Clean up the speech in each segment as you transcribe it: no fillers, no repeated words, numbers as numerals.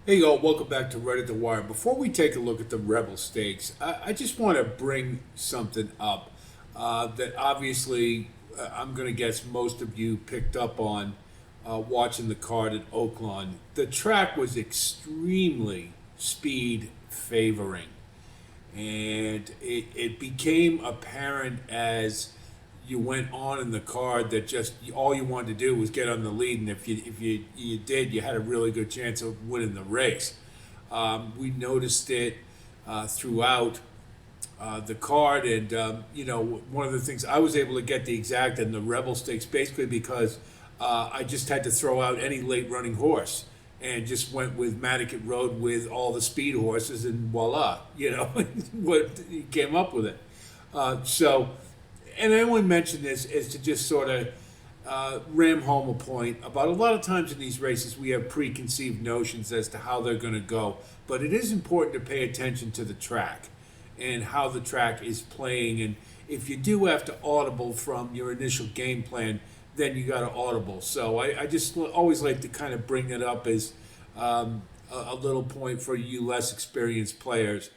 Hey y'all, welcome back to Right at the Wire. Before we take a look at the Rebel Stakes, I just want to bring something up that obviously I'm going to guess most of you picked up on watching the card at Oaklawn. The track was extremely speed favoring, and it became apparent as you went on in the card that just all you wanted to do was get on the lead, and if you did, you had a really good chance of winning the race. We noticed it throughout the card, and one of the things I was able to get the exact and the Rebel Stakes basically because I just had to throw out any late running horse and just went with Manicat Road with all the speed horses, and voila, what he came up with it. So, and I only mention this is to just sort of ram home a point about a lot of times in these races we have preconceived notions as to how they're going to go, but it is important to pay attention to the track and how the track is playing. And if you do have to audible from your initial game plan, then you got to audible. So I just always like to kind of bring it up as a little point for you less experienced players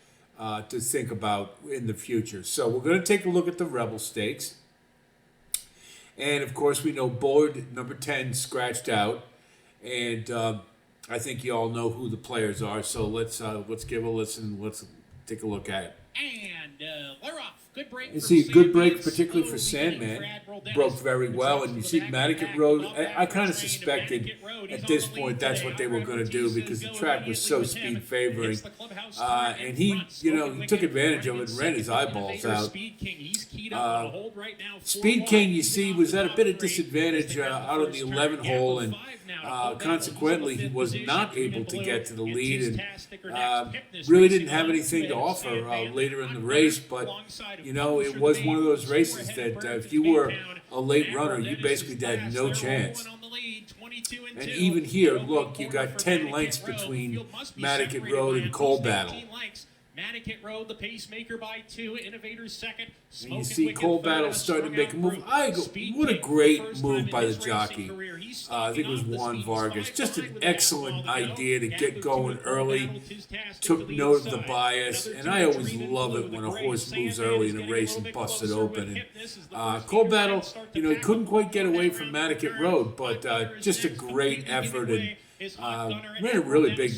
to think about in the future. So we're going to take a look at the Rebel Stakes. And of course, we know board number 10 scratched out. And I think you all know who the players are. So let's give a listen. Let's take a look at it. And they're off. Good break. You see, good break, particularly for Sandman, broke very well. And you see, Manicat Road, I kind of suspected at this point that's what they were going to do because the track was so speed favoring. And he took advantage of it and ran his eyeballs out. Speed King, you see, was at a bit of disadvantage out on the 11 hole, and consequently, he was not able to get to the lead and really didn't have anything to offer later in the race. But it was one of those races that if you were a late runner, you basically had no chance. And even here, look, you got 10 lengths between Manicat Road and Coal Battle. Manicat Road, the pacemaker by 2, Innovators second. And you see Coal Battle starting to make a move. What a great move by the jockey. I think it was Juan Vargas. Just an excellent idea to get going early. Took note of the bias. And I always love it when a horse moves early in a race and busts it open. And Coal Battle, he couldn't quite get away from Manicat Road, but just a great effort. And ran a really big,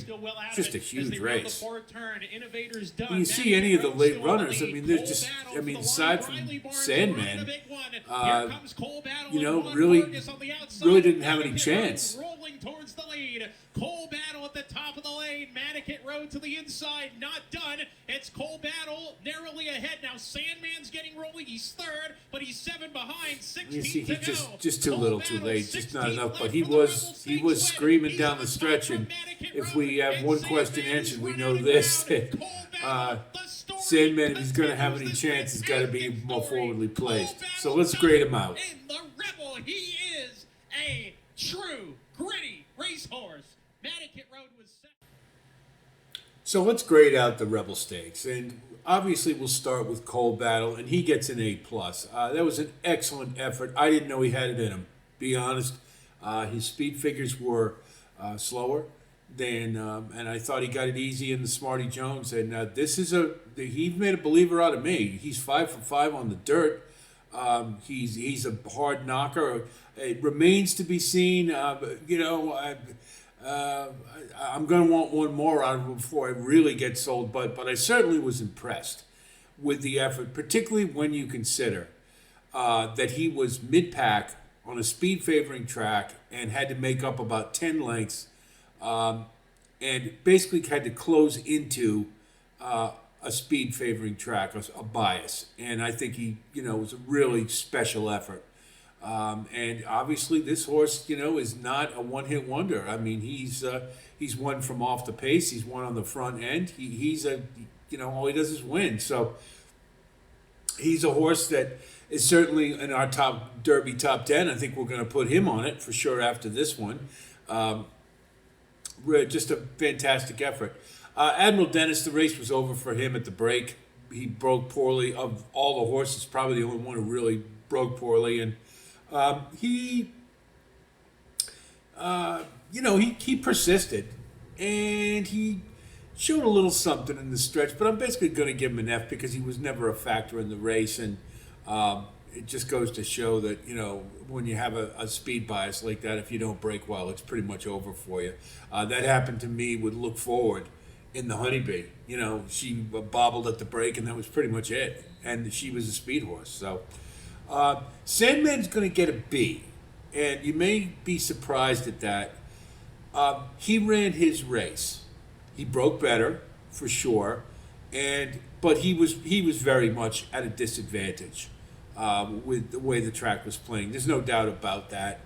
just a huge race. When you see any of the late runners, there's just, aside from Sandman, really didn't have any chance. Coal Battle at the top of the lane. Manicat Road to the inside. Not done. It's Coal Battle narrowly ahead. Now Sandman's getting rolling. He's third, but he's 7 behind. 16 you see, to he's go. just too little, too late, just not enough. But he was screaming down the stretch. And if we have one question answered, we know this: that Sandman, if he's going to have any chance, has got to be more forwardly placed. So let's grade him out. In the Rebel, he is a true gritty racehorse. Manicat Road was set. So let's grade out the Rebel Stakes, and obviously we'll start with Coal Battle, and he gets an A+. That was an excellent effort. I didn't know he had it in him. Be honest, his speed figures were slower than, and I thought he got it easy in the Smarty Jones. And he made a believer out of me. He's 5 for 5 on the dirt. He's a hard knocker. It remains to be seen. I'm going to want one more out of him before I really get sold, but I certainly was impressed with the effort, particularly when you consider that he was mid-pack on a speed-favoring track and had to make up about 10 lengths and basically had to close into a speed-favoring track, a bias. And I think he, was a really special effort. And obviously, this horse, is not a one-hit wonder. He's won from off the pace. He's won on the front end. All he does is win. So he's a horse that is certainly in our top Derby top 10. I think we're going to put him on it for sure after this one. Just a fantastic effort. Admiral Dennis, the race was over for him at the break. He broke poorly. Of all the horses, probably the only one who really broke poorly. And he persisted, and he showed a little something in the stretch, but I'm basically going to give him an F because he was never a factor in the race, and it just goes to show that, when you have a speed bias like that, if you don't brake well, it's pretty much over for you. That happened to me with Look Forward in the Honeybee. She bobbled at the brake, and that was pretty much it. And she was a speed horse. So Sandman's going to get a B, and you may be surprised at that. He ran his race. He broke better, for sure, but he was very much at a disadvantage with the way the track was playing. There's no doubt about that.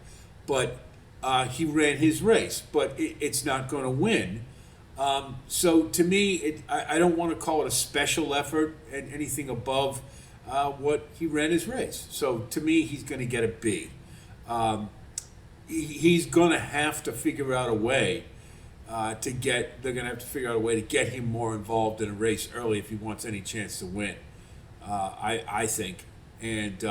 But he ran his race, but it's not going to win. So to me, I don't want to call it a special effort and anything above what he ran his race. So to me, he's going to get a B. He's going to have to figure out a way they're going to have to figure out a way to get him more involved in a race early if he wants any chance to win, I think. And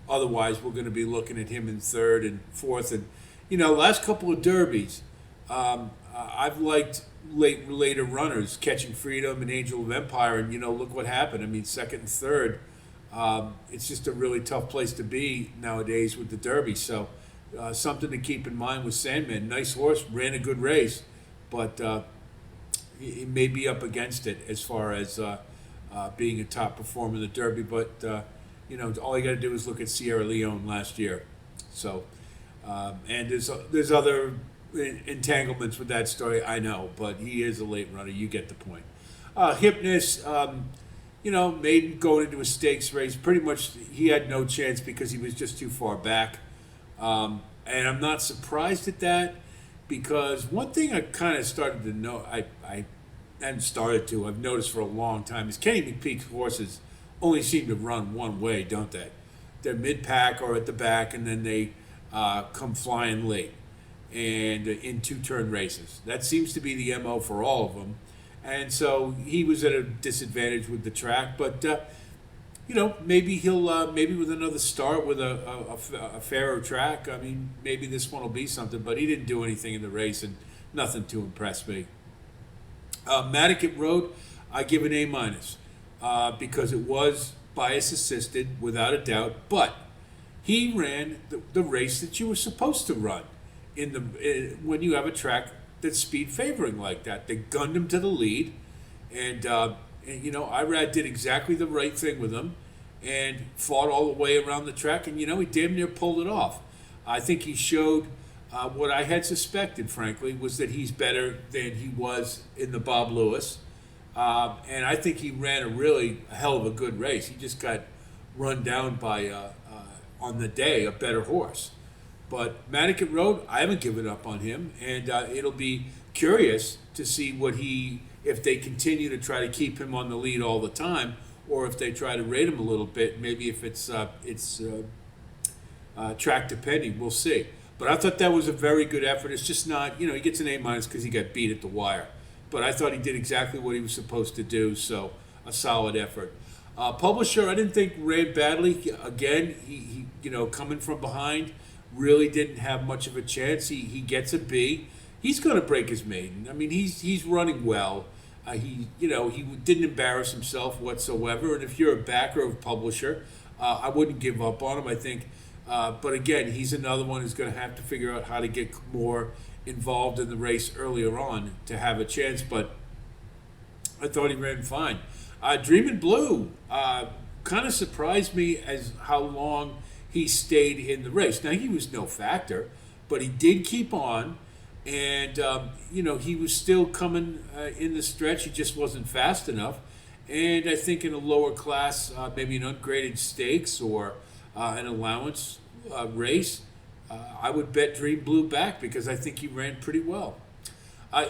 otherwise, we're going to be looking at him in third and fourth. And, last couple of derbies, I've liked later runners, Catching Freedom and Angel of Empire, and, look what happened. I mean, second and third, it's just a really tough place to be nowadays with the derby. So something to keep in mind with Sandman. Nice horse, ran a good race, but he may be up against it as far as being a top performer in the Derby. But all you got to do is look at Sierra Leone last year. So, and there's other entanglements with that story, I know, but he is a late runner. You get the point. Hypnus, Maiden going into a stakes race, pretty much he had no chance because he was just too far back. And I'm not surprised at that, because one thing I kind of started to know, I've noticed for a long time, is Kenny McPeek's horses only seem to run one way, don't they? They're mid-pack or at the back, and then they come flying late and in two-turn races. That seems to be the MO for all of them. And so he was at a disadvantage with the track, but maybe he'll maybe with another start with a fairer track. I mean, maybe this one will be something. But he didn't do anything in the race, and nothing to impress me. Matticat Road, I give an A minus because it was bias assisted without a doubt. But he ran the race that you were supposed to run when you have a track that's speed favoring like that. They gunned him to the lead, and Irad did exactly the right thing with him and fought all the way around the track, and he damn near pulled it off. I think he showed what I had suspected, frankly, was that he's better than he was in the Bob Lewis, and I think he ran a hell of a good race. He just got run down by on the day a better horse. But Matticat Road, I haven't given up on him, and it'll be curious to see if they continue to try to keep him on the lead all the time, or if they try to rate him a little bit. Maybe if it's track depending, we'll see. But I thought that was a very good effort. It's just not, he gets an A minus because he got beat at the wire. But I thought he did exactly what he was supposed to do, so a solid effort. Publisher, I didn't think ran badly. Again, he coming from behind, really didn't have much of a chance. He gets a B. He's going to break his maiden. I mean, he's running well. He didn't embarrass himself whatsoever. And if you're a backer of Publisher, I wouldn't give up on him. I think, but again, he's another one who's going to have to figure out how to get more involved in the race earlier on to have a chance. But I thought he ran fine. Dreamin' Blue kind of surprised me as how long he stayed in the race. Now, he was no factor, but he did keep on, and he was still coming in the stretch. He just wasn't fast enough. And I think in a lower class, maybe an ungraded stakes or an allowance race, I would bet Dream Blue back because I think he ran pretty well.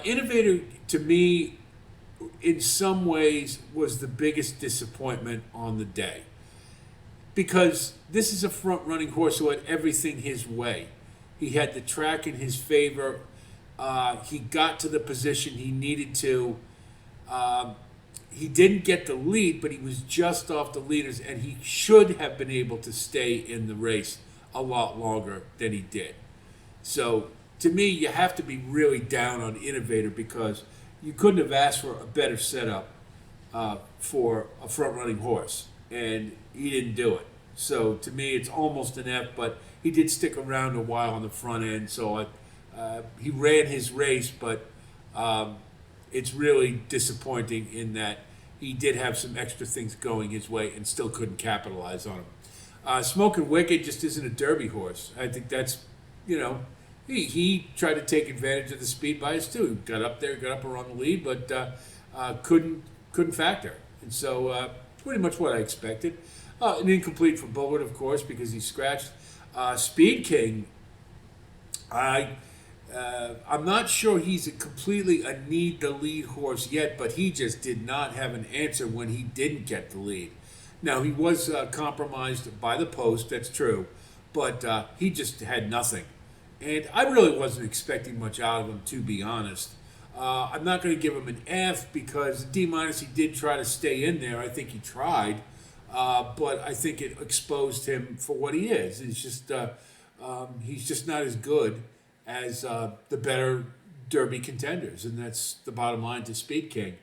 Innovator, to me, in some ways, was the biggest disappointment on the day. Because this is a front-running horse who had everything his way. He had the track in his favor. He got to the position he needed to. He didn't get the lead, but he was just off the leaders, and he should have been able to stay in the race a lot longer than he did. So, to me, you have to be really down on Innovator because you couldn't have asked for a better setup for a front running horse, and he didn't do it. So to me, it's almost an F, but he did stick around a while on the front end. So he ran his race, but it's really disappointing in that he did have some extra things going his way and still couldn't capitalize on them. Smoking Wicked just isn't a Derby horse. I think that's, you know, he tried to take advantage of the speed bias too. Got up there, got up around the lead, but couldn't factor. And so pretty much what I expected. An incomplete for Bullard, of course, because he scratched. Speed King, I'm not sure he's completely a need the lead horse yet, but he just did not have an answer when he didn't get the lead. Now, he was compromised by the post, that's true, but he just had nothing. And I really wasn't expecting much out of him, to be honest. I'm not going to give him an F because D- he did try to stay in there. I think he tried, but I think it exposed him for what he is. He's just not as good as the better Derby contenders, and that's the bottom line to Speed King.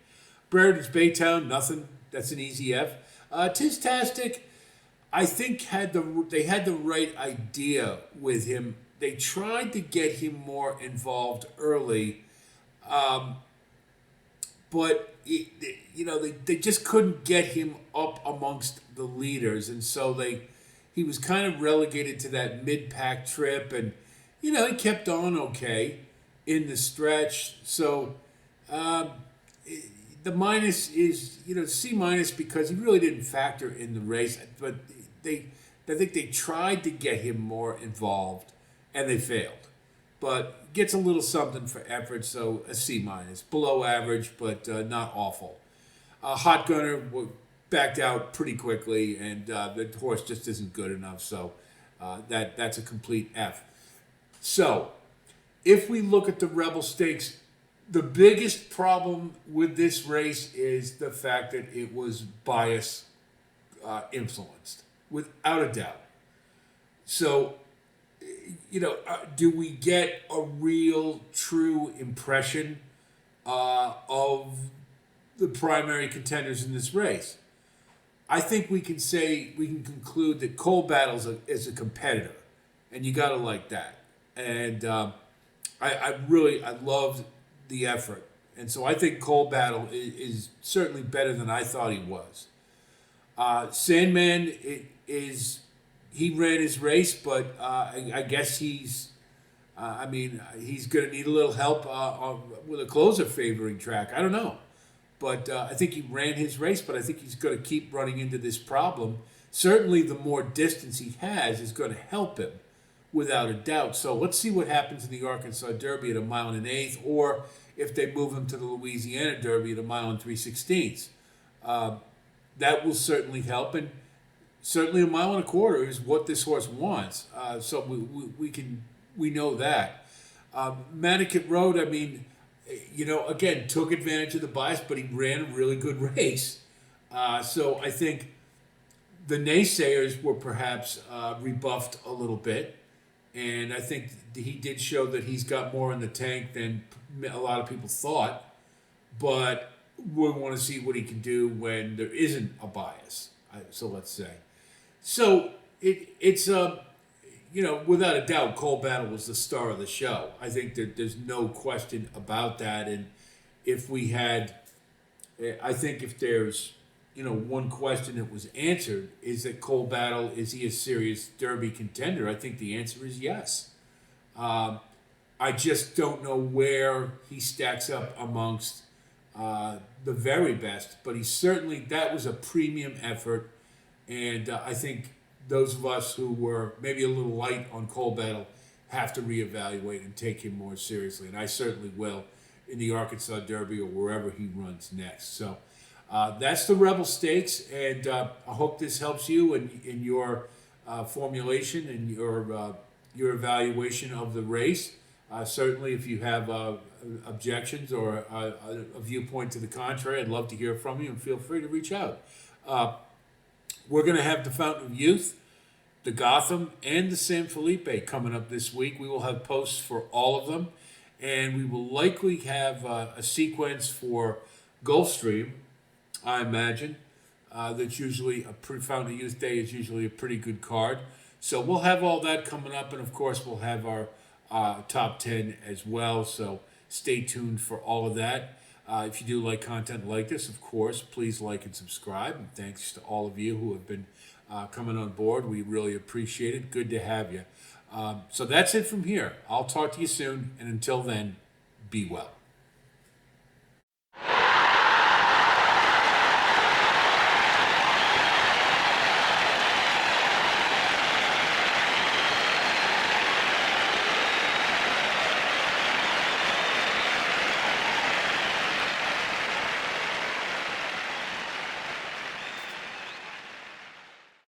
Brereton's Baytown, nothing. That's an easy F. Tistastic, I think they had the right idea with him. They tried to get him more involved early, but they just couldn't get him up amongst the leaders, and so he was kind of relegated to that mid-pack trip, and he kept on okay in the stretch. So the minus is C minus because he really didn't factor in the race, but I think they tried to get him more involved, and they failed. But gets a little something for effort, so a C minus, below average, but not awful. Hot Gunner backed out pretty quickly, and the horse just isn't good enough, so that's a complete F. So, if we look at the Rebel Stakes, the biggest problem with this race is the fact that it was bias influenced, without a doubt. So, do we get a real, true impression of the primary contenders in this race? I think we can conclude that Cole Battles is a competitor, and you got to like that. And I loved the effort, and so I think Cole Battle is certainly better than I thought he was. Sandman he ran his race, but I guess he's going to need a little help with a closer favoring track. I don't know. But I think he ran his race, but I think he's going to keep running into this problem. Certainly the more distance he has is going to help him, without a doubt. So let's see what happens in the Arkansas Derby at 1 1/8, or if they move him to the Louisiana Derby at 1 3/16. That will certainly help, and certainly 1 1/4 is what this horse wants. So we know that. Manicat Road, again, took advantage of the bias, but he ran a really good race. So I think the naysayers were perhaps rebuffed a little bit, and I think he did show that he's got more in the tank than a lot of people thought. But we want to see what he can do when there isn't a bias. So let's say. So it's without a doubt, Cole Battle was the star of the show. I think that there's no question about that. And if there's one question that was answered, is that Cole Battle, is he a serious Derby contender? I think the answer is yes. I just don't know where he stacks up amongst the very best, but that was a premium effort. And I think those of us who were maybe a little light on Cole Battle have to reevaluate and take him more seriously. And I certainly will in the Arkansas Derby or wherever he runs next. So that's the Rebel Stakes. And I hope this helps you in your formulation and your evaluation of the race. Certainly, if you have objections or a viewpoint to the contrary, I'd love to hear from you, and feel free to reach out. We're going to have the Fountain of Youth the Gotham and the San Felipe coming up this week. We will have posts for all of them, and we will likely have a sequence for Gulfstream, I imagine. That's usually Fountain of Youth Day is usually a pretty good card. So we'll have all that coming up, and of course we'll have our top 10 as well. So stay tuned for all of that. If you do like content like this, of course, please like and subscribe. And thanks to all of you who have been coming on board. We really appreciate it. Good to have you. So that's it from here. I'll talk to you soon, and until then, be well.